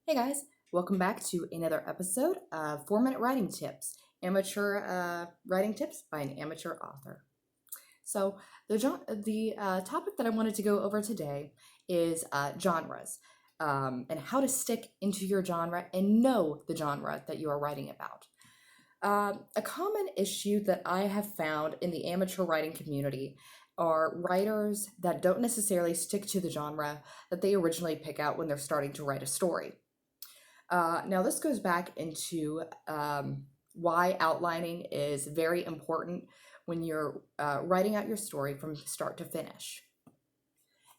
Hey guys, welcome back to another episode of 4 Minute Writing Tips, amateur writing tips by an amateur author. So the topic that I wanted to go over today is genres and how to stick into your genre and know the genre that you are writing about. A common issue that I have found in the amateur writing community are writers that don't necessarily stick to the genre that they originally pick out when they're starting to write a story. Now, this goes back into why outlining is very important when you're writing out your story from start to finish.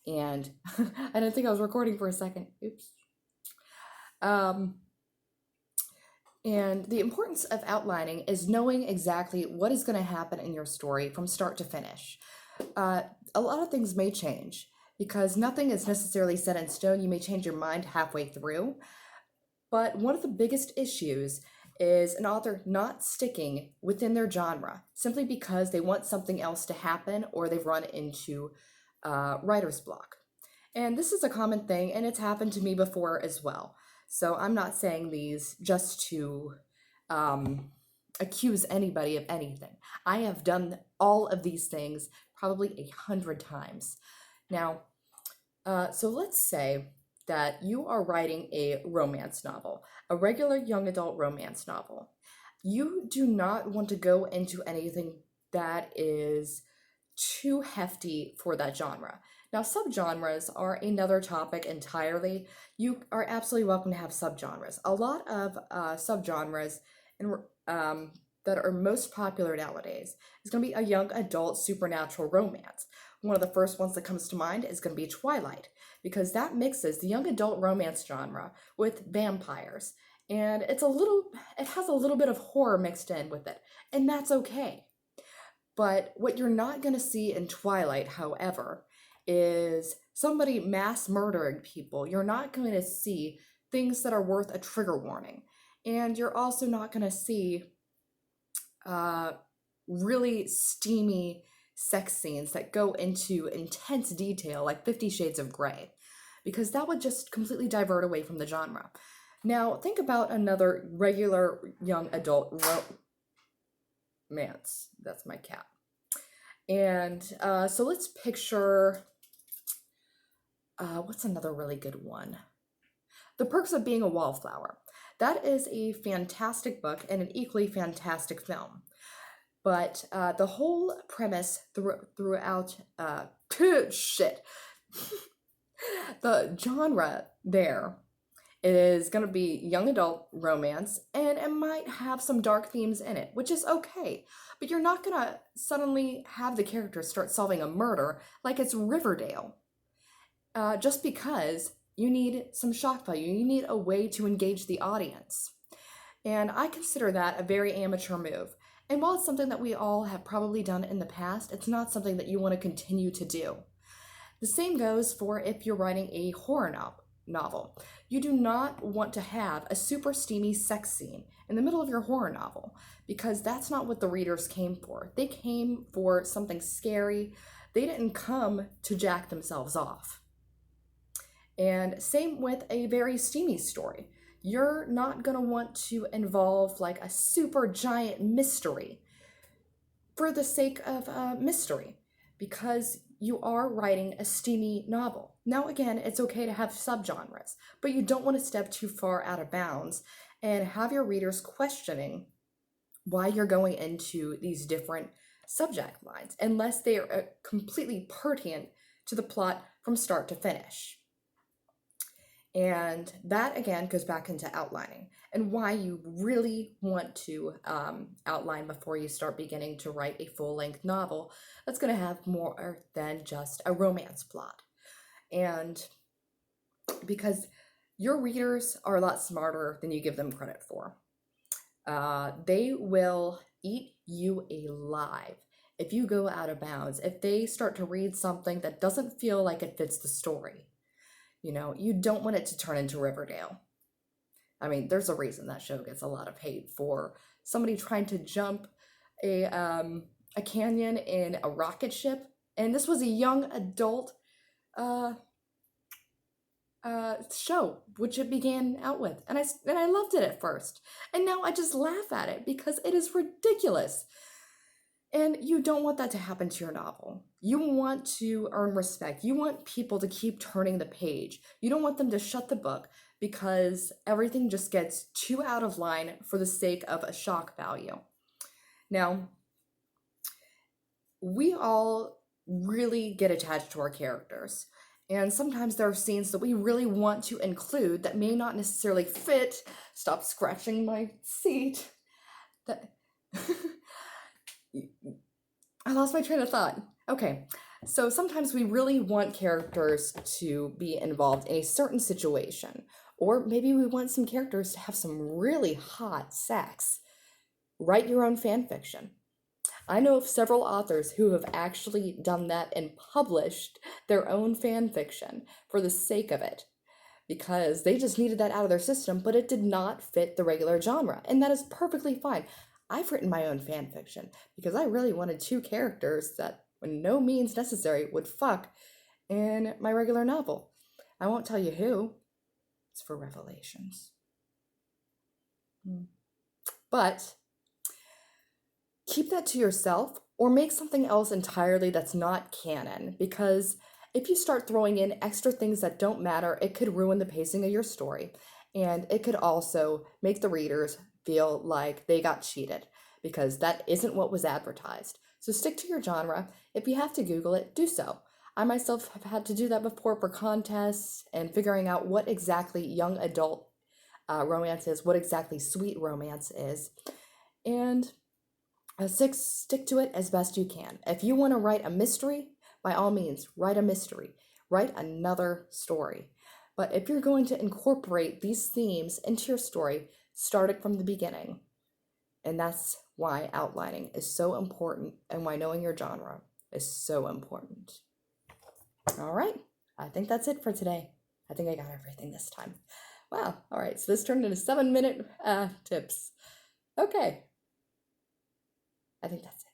And I didn't think I was recording for a second. Oops. And the importance of outlining is knowing exactly what is going to happen in your story from start to finish. A lot of things may change because nothing is necessarily set in stone. You may change your mind halfway through. But one of the biggest issues is an author not sticking within their genre simply because they want something else to happen or they've run into writer's block. And this is a common thing, and it's happened to me before as well. So I'm not saying these just to accuse anybody of anything. I have done all of these things probably 100 times. Now, so let's say that you are writing a romance novel, a regular young adult romance novel. You do not want to go into anything that is too hefty for that genre. Now, subgenres are another topic entirely. You are absolutely welcome to have subgenres. A lot of subgenres that are most popular nowadays is going to be a young adult supernatural romance. One of the first ones that comes to mind is going to be Twilight, because that mixes the young adult romance genre with vampires. And it has a little bit of horror mixed in with it, and that's okay. But what you're not going to see in Twilight, however, is somebody mass murdering people. You're not going to see things that are worth a trigger warning. And you're also not going to see really steamy sex scenes that go into intense detail like 50 Shades of Grey, because that would just completely divert away from the genre. Now, think about another regular young adult romance. That's my cat. And so let's picture, what's another really good one? The Perks of Being a Wallflower. That is a fantastic book and an equally fantastic film. But the whole premise throughout, shit, the genre there is going to be young adult romance, and it might have some dark themes in it, which is okay. But you're not going to suddenly have the characters start solving a murder like it's Riverdale. Just because you need some shock value, you need a way to engage the audience. And I consider that a very amateur move. And while it's something that we all have probably done in the past, it's not something that you want to continue to do. The same goes for if you're writing a horror novel. You do not want to have a super steamy sex scene in the middle of your horror novel, because that's not what the readers came for. They came for something scary. They didn't come to jack themselves off. And same with a very steamy story. You're not going to want to involve like a super giant mystery for the sake of mystery, because you are writing a steamy novel. Now, again, it's okay to have subgenres, but you don't want to step too far out of bounds and have your readers questioning why you're going into these different subject lines, unless they are completely pertinent to the plot from start to finish. And that, again, goes back into outlining and why you really want to outline before you start beginning to write a full-length novel that's going to have more than just a romance plot. And because your readers are a lot smarter than you give them credit for. They will eat you alive if you go out of bounds, if they start to read something that doesn't feel like it fits the story. You know, you don't want it to turn into Riverdale. I mean, there's a reason that show gets a lot of hate for somebody trying to jump a canyon in a rocket ship. And this was a young adult show, which it began out with, and I loved it at first, and now I just laugh at it because it is ridiculous. And you don't want that to happen to your novel. You want to earn respect. You want people to keep turning the page. You don't want them to shut the book because everything just gets too out of line for the sake of a shock value. Now, we all really get attached to our characters. And sometimes there are scenes that we really want to include that may not necessarily fit. Stop scratching my seat. That I lost my train of thought. Okay, so sometimes we really want characters to be involved in a certain situation, or maybe we want some characters to have some really hot sex. Write your own fan fiction. I know of several authors who have actually done that and published their own fan fiction for the sake of it because they just needed that out of their system, but it did not fit the regular genre, and that is perfectly fine. I've written my own fan fiction because I really wanted two characters that, when no means necessary, would fuck in my regular novel. I won't tell you who. It's for Revelations. But keep that to yourself or make something else entirely that's not canon, because if you start throwing in extra things that don't matter, it could ruin the pacing of your story, and it could also make the readers feel like they got cheated because that isn't what was advertised. So stick to your genre. If you have to Google it, do so. I myself have had to do that before for contests and figuring out what exactly young adult romance is, what exactly sweet romance is, and stick to it as best you can. If you want to write a mystery, by all means, write a mystery. Write another story. But if you're going to incorporate these themes into your story, start it from the beginning. And that's why outlining is so important and why knowing your genre is so important. All right, I think that's it for today. I think I got everything this time. Wow, all right, so this turned into 7-minute tips. Okay, I think that's it.